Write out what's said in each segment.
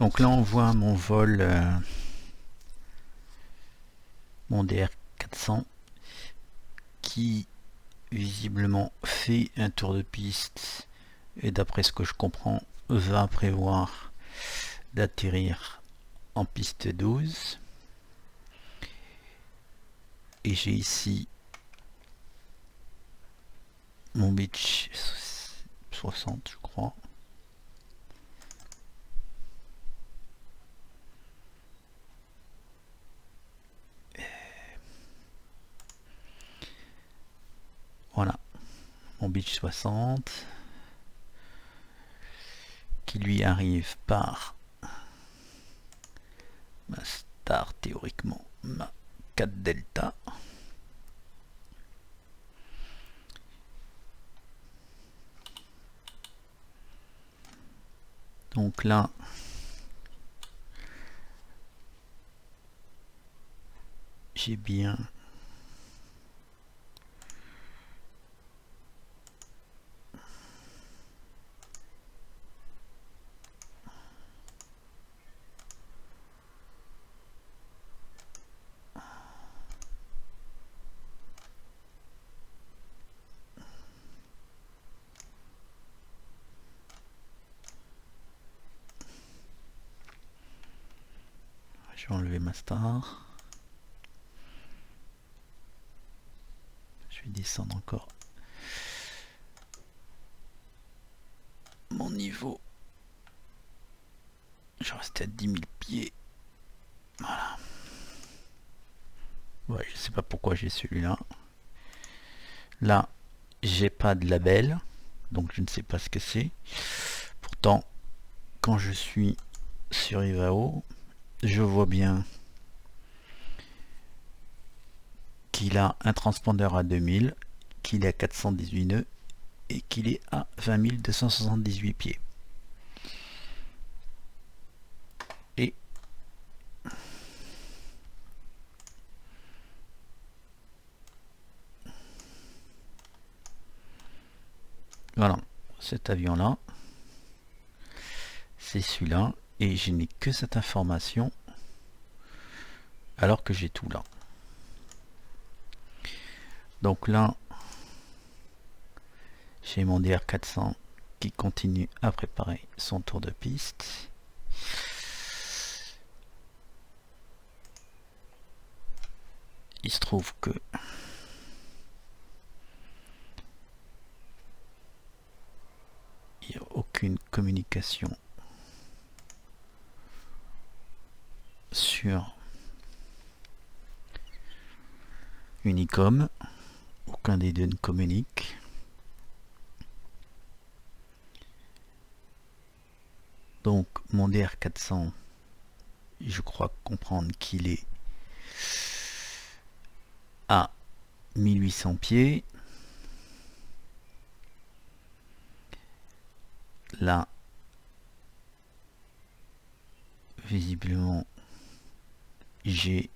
Donc là on voit mon vol, mon DR400 qui visiblement fait un tour de piste et d'après ce que je comprends va prévoir d'atterrir en piste 12. Et j'ai ici mon Beech 60 je crois. Voilà, mon Beech 60 qui lui arrive par ma star, théoriquement ma 4 Delta. Donc là j'ai bien je vais enlever ma star. Je vais descendre encore mon niveau. Je reste à 10 000 pieds. Voilà. Ouais, je sais pas pourquoi j'ai celui-là. Là, j'ai pas de label, donc je ne sais pas ce que c'est. Pourtant, quand je suis sur Ivao, je vois bien qu'il a un transpondeur à 2000, qu'il est à 418 nœuds et qu'il est à 20 278 pieds. Et voilà, cet avion là, c'est celui-là, et je n'ai que cette information alors que j'ai tout là. Donc là, j'ai mon DR400 qui continue à préparer son tour de piste. Il se trouve que il n'y a aucune communication sur Unicom, aucun des deux ne communique. Donc mon DR400, je crois comprendre qu'il est à 1800 pieds. Là, visiblement, j'ai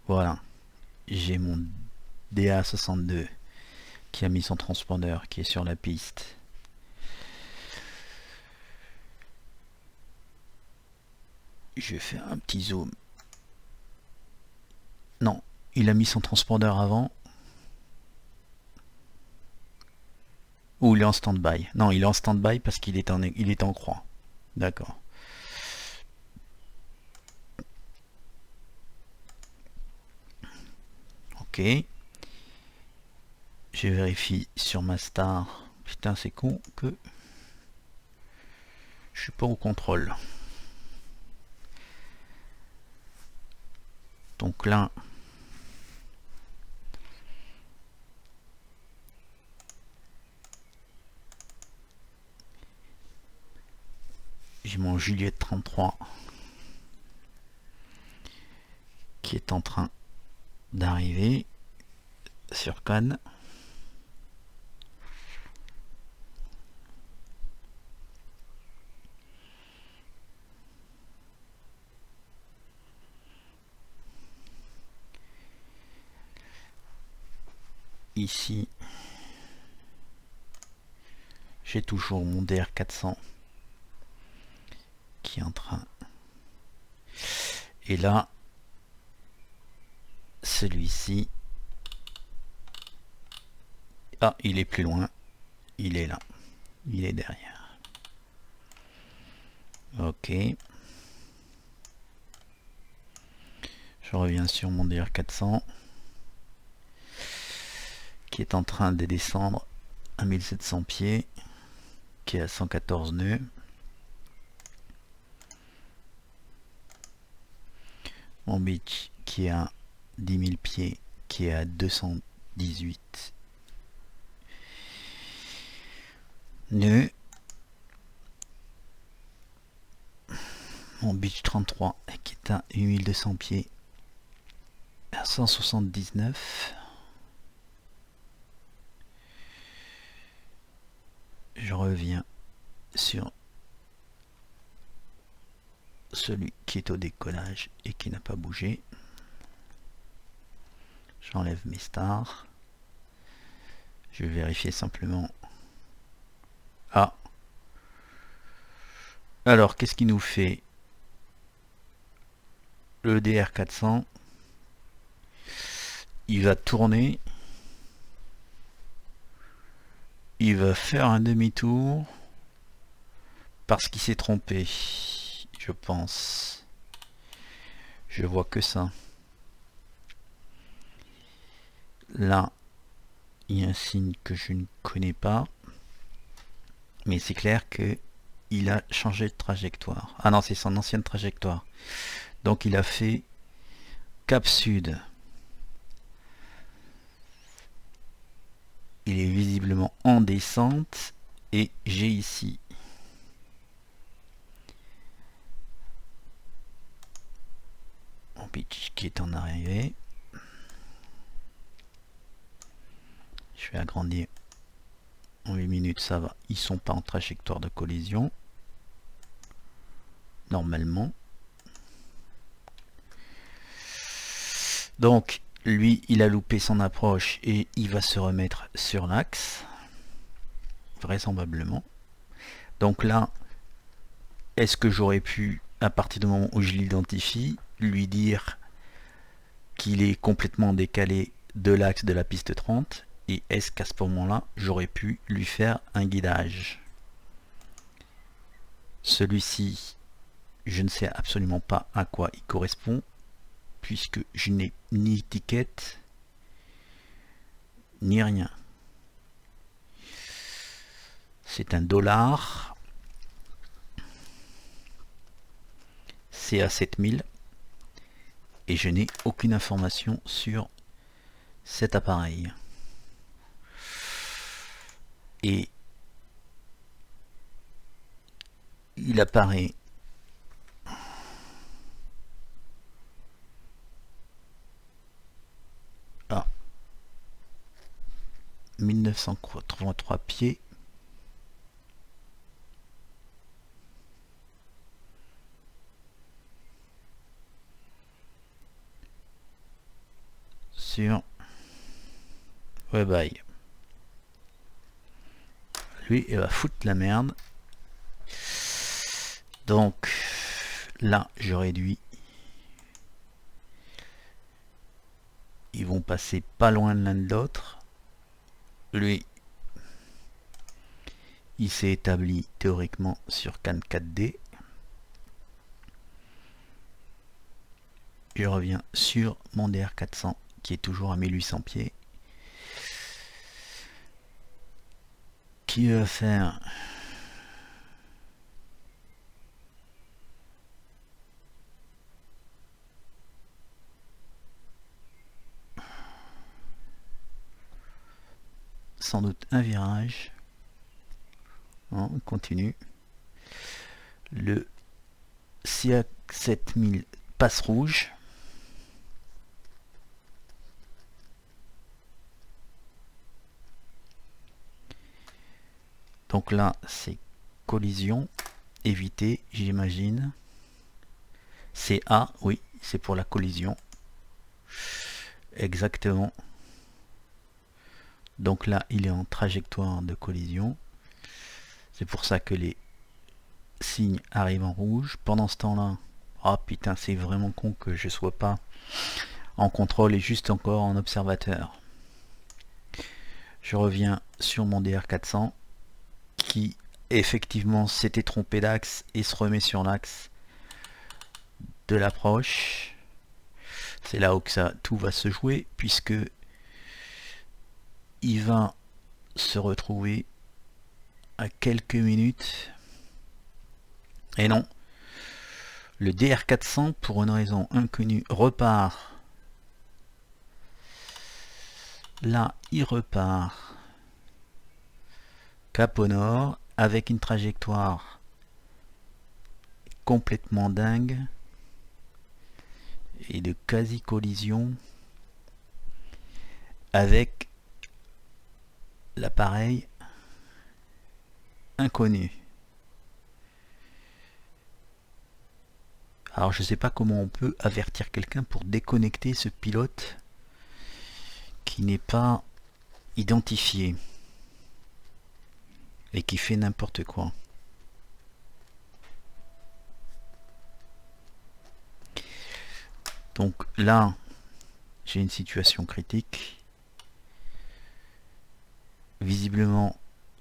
voilà, j'ai mon DA62 qui a mis son transpondeur qui est sur la piste. Je vais faire un petit zoom. Non, il a mis son transpondeur avant. Ou il est en stand-by. Non, il est en stand-by parce qu'il est en croix. D'accord. Ok. Je vérifie sur ma star. Putain, c'est con que je suis pas au contrôle. Donc là, j'ai mon Juliette 33 qui est en train d'arriver sur Cannes. Ici, j'ai toujours mon DR400 qui est en train. Et là, celui-ci, ah, il est plus loin, il est là, il est derrière. Ok. Je reviens sur mon DR400 qui est en train de descendre à 1700 pieds, qui est à 114 nœuds. Mon beach qui est à 10 000 pieds, qui est à 218 nœuds. Mon beach 33 qui est à 8200 pieds, à 179. Je reviens sur celui qui est au décollage et qui n'a pas bougé. J'enlève mes stars. Je vais vérifier simplement. Ah. Alors, qu'est-ce qu'il nous fait? Le DR400, il va tourner. Il va faire un demi-tour parce qu'il s'est trompé, je pense. Je vois que ça. Là, il y a un signe que je ne connais pas. Mais c'est clair que il a changé de trajectoire. Ah non, c'est son ancienne trajectoire. Donc il a fait Cap Sud. Il est visiblement en descente. Et j'ai ici mon pitch qui est en arrivée. Je vais agrandir. En 8 minutes, ça va. Ils sont pas en trajectoire de collision. Normalement. Donc, lui, il a loupé son approche et il va se remettre sur l'axe. Vraisemblablement. Donc là, est-ce que j'aurais pu, à partir du moment où je l'identifie, lui dire qu'il est complètement décalé de l'axe de la piste 30? Et est-ce qu'à ce moment-là, j'aurais pu lui faire un guidage? Celui-ci, je ne sais absolument pas à quoi il correspond, puisque je n'ai ni étiquette, ni rien. C'est un dollar. C'est à 7000. Et je n'ai aucune information sur cet appareil. Et il apparaît à 1983 pieds. Sur WebEye. Lui, il va foutre la merde. Donc, là, je réduis. Ils vont passer pas loin de l'un de l'autre. Lui, il s'est établi théoriquement sur CAN 4D. Je reviens sur mon DR400 qui est toujours à 1800 pieds. Qui va faire sans doute un virage. Non, on continue. Le SIAC 7000 passe rouge. Donc là, c'est collision, éviter, j'imagine. C'est A, oui, c'est pour la collision. Exactement. Donc là, il est en trajectoire de collision. C'est pour ça que les signe arrive en rouge. Pendant ce temps-là, oh putain, c'est vraiment con que je sois pas en contrôle et juste encore en observateur. Je reviens sur mon DR400 qui effectivement s'était trompé d'axe et se remet sur l'axe de l'approche. C'est là où que tout va se jouer, puisque il va se retrouver à quelques minutes. Et non, le DR400, pour une raison inconnue, repart. Là, il repart cap au nord avec une trajectoire complètement dingue et de quasi-collision avec l'appareil inconnu. Alors je ne sais pas comment on peut avertir quelqu'un pour déconnecter ce pilote qui n'est pas identifié et qui fait n'importe quoi. Donc là, j'ai une situation critique. Visiblement,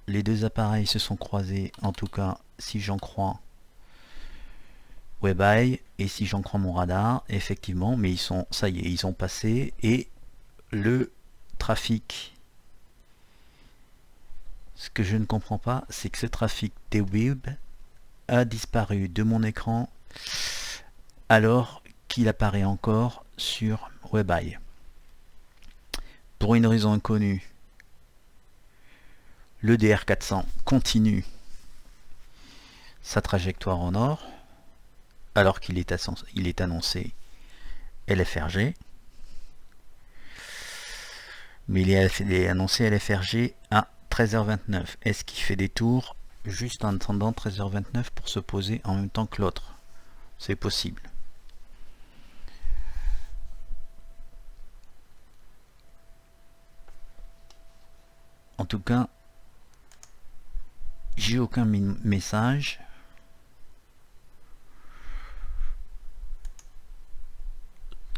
les deux appareils se sont croisés, en tout cas, si j'en crois WebEye, et si j'en crois mon radar, effectivement, mais ils sont, ça y est, ils ont passé, et le trafic, ce que je ne comprends pas, c'est que ce trafic des web a disparu de mon écran alors qu'il apparaît encore sur WebEye. Pour une raison inconnue, le DR400 continue sa trajectoire au nord, alors qu'il est annoncé LFRG. Mais il est annoncé LFRG à 13h29. Est-ce qu'il fait des tours juste en attendant 13h29 pour se poser en même temps que l'autre? C'est possible. En tout cas, j'ai aucun message.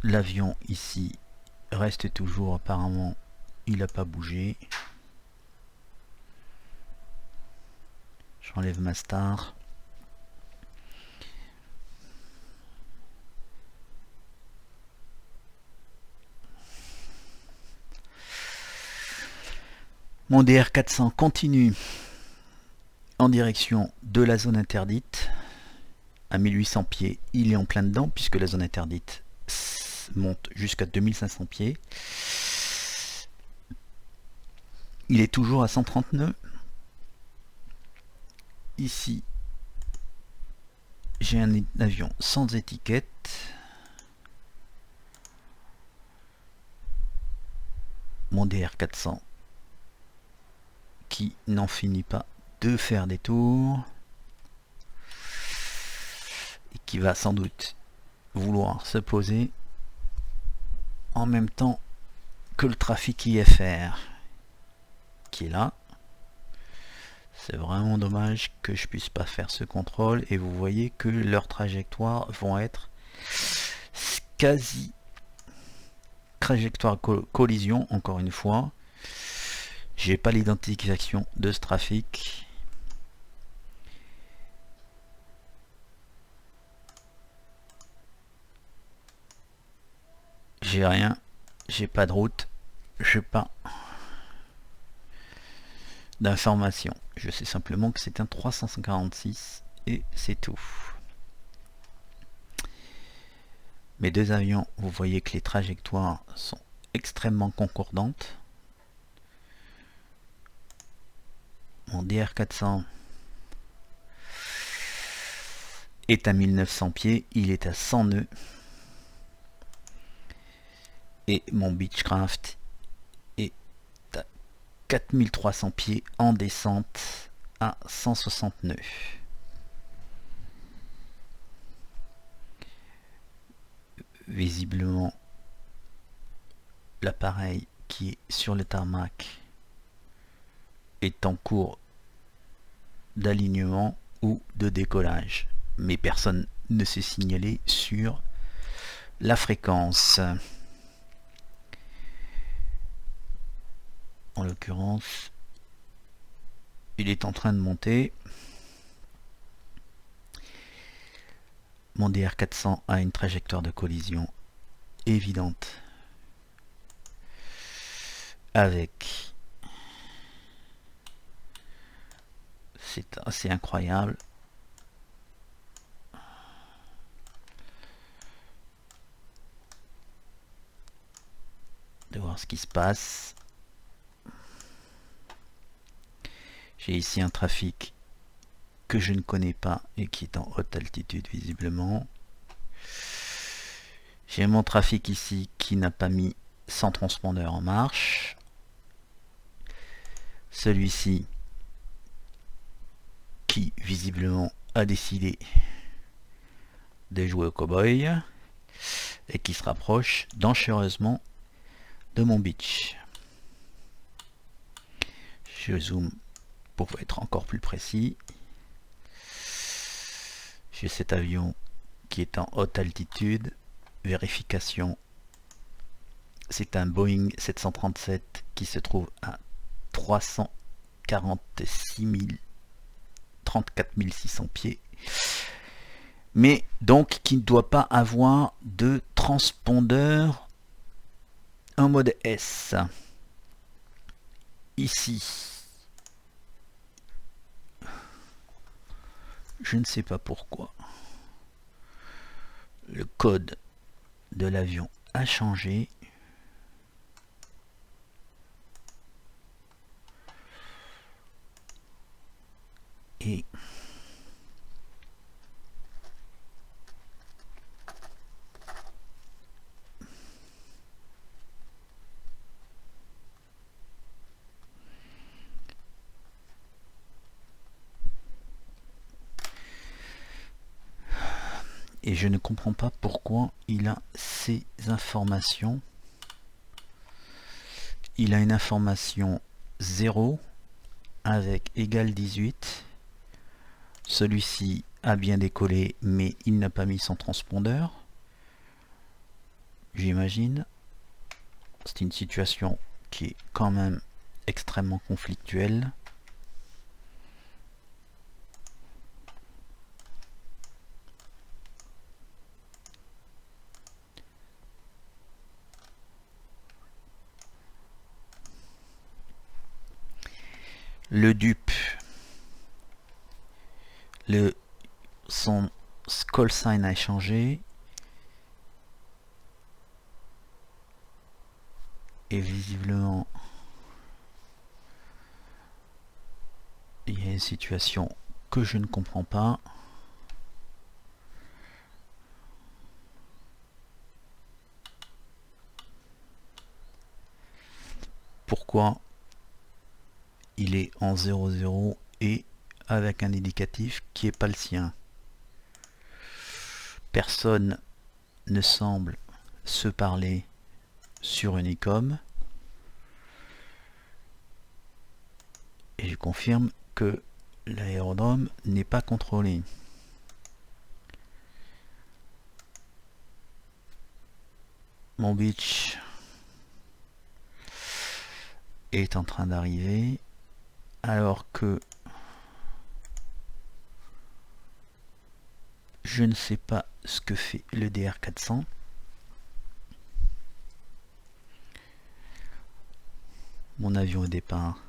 L'avion ici reste toujours, apparemment, il n'a pas bougé. J'enlève ma star. Mon DR400 continue en direction de la zone interdite. À 1800 pieds, il est en plein dedans, puisque la zone interdite monte jusqu'à 2500 pieds. Il est toujours à 130 nœuds. Ici, j'ai un avion sans étiquette. Mon DR400 qui n'en finit pas de faire des tours et qui va sans doute vouloir se poser en même temps que le trafic IFR qui est là. C'est vraiment dommage que je puisse pas faire ce contrôle, et vous voyez que leurs trajectoires vont être quasi trajectoire collision. Encore une fois, j'ai pas l'identification de ce trafic. J'ai rien, j'ai pas de route, j'ai pas d'information. Je sais simplement que c'est un 346 et c'est tout. Mes deux avions, vous voyez que les trajectoires sont extrêmement concordantes. Mon DR400 est à 1900 pieds, il est à 100 nœuds. Et mon Beechcraft est à 4300 pieds en descente à 160 nœuds. Visiblement, l'appareil qui est sur le tarmac est en cours d'alignement, ou de décollage. Mais personne ne s'est signalé sur la fréquence. En l'occurrence, il est en train de monter. Mon DR400 a une trajectoire de collision évidente avec... C'est assez incroyable. De voir ce qui se passe. J'ai ici un trafic que je ne connais pas et qui est en haute altitude visiblement. J'ai mon trafic ici qui n'a pas mis son transpondeur en marche. Celui-ci qui visiblement a décidé de jouer au cow-boy et qui se rapproche dangereusement de mon beach. Je zoome pour être encore plus précis. J'ai cet avion qui est en haute altitude. Vérification. C'est un Boeing 737 qui se trouve à 34 600 pieds. Mais donc qui ne doit pas avoir de transpondeur en mode S. Ici, je ne sais pas pourquoi, le code de l'avion a changé. Et je ne comprends pas pourquoi il a ces informations. Il a une information 0 avec égal 18. Celui-ci a bien décollé, mais il n'a pas mis son transpondeur. J'imagine. C'est une situation qui est quand même extrêmement conflictuelle. Le dupe, son call sign a changé. Et visiblement, il y a une situation que je ne comprends pas. Pourquoi il est en 00 et avec un indicatif qui n'est pas le sien? Personne ne semble se parler sur Unicom. Et je confirme que l'aérodrome n'est pas contrôlé. Mon beach est en train d'arriver alors que je ne sais pas ce que fait le DR400. Mon avion au départ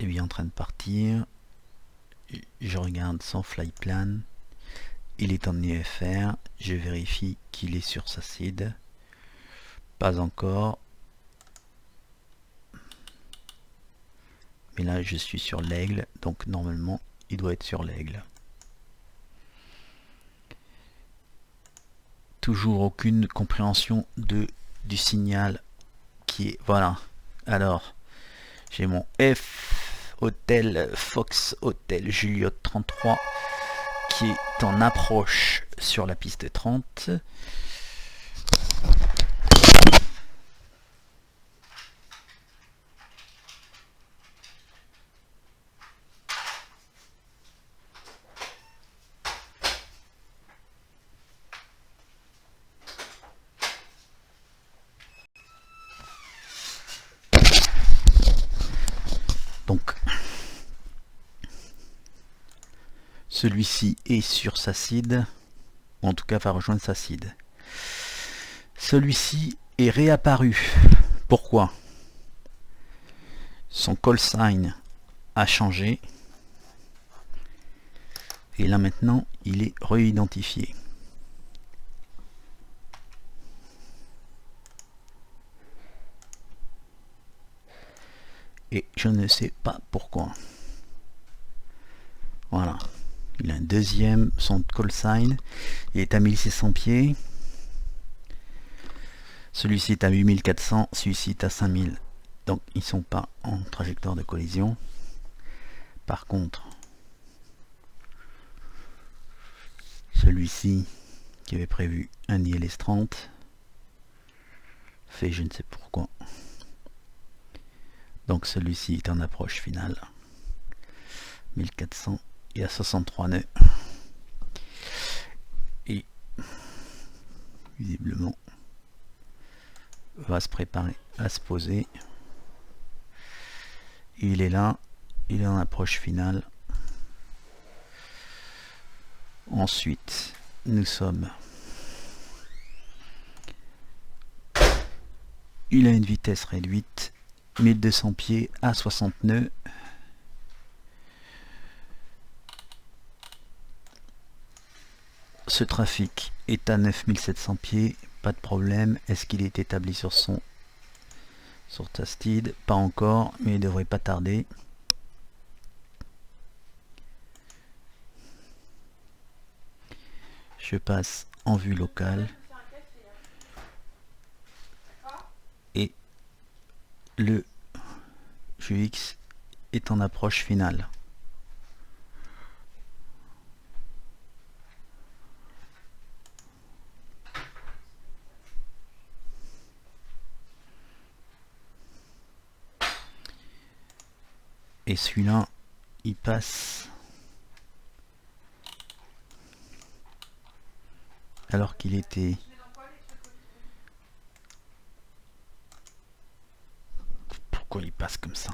est bien en train de partir. Je regarde son flyplan. Il est en IFR. Je vérifie qu'il est sur sa SID. Pas encore. Mais là, je suis sur l'aigle. Donc, normalement, il doit être sur l'aigle. Toujours aucune compréhension du signal qui est... Voilà. Alors, j'ai mon F Hôtel Fox Hôtel Juliot 33 qui est en approche sur la piste 30. Donc celui-ci est sur sa seed, ou en tout cas va rejoindre sa seed. Celui-ci est réapparu. Pourquoi? Son call sign a changé. Et là maintenant, il est réidentifié. Et je ne sais pas pourquoi. Voilà. Il a un deuxième, son call sign. Il est à 1600 pieds. Celui-ci est à 8400, celui-ci est à 5000. Donc ils ne sont pas en trajectoire de collision. Par contre, celui-ci qui avait prévu un ILS 30 fait je ne sais pourquoi. Donc celui-ci est en approche finale. 1400 et à 63 nœuds. Et visiblement va se préparer à se poser. Il est là, il est en approche finale. Ensuite, nous sommes. Il a une vitesse réduite, 1200 pieds à 60 nœuds. Ce trafic est à 9700 pieds, pas de problème. Est-ce qu'il est établi sur ta steed? Pas encore, mais il devrait pas tarder. Je passe en vue locale. Et le GX est en approche finale. Et celui-là, il passe alors qu'il était... Pourquoi il passe comme ça?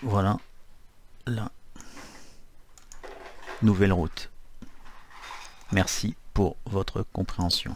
Voilà, la nouvelle route. Merci pour votre compréhension.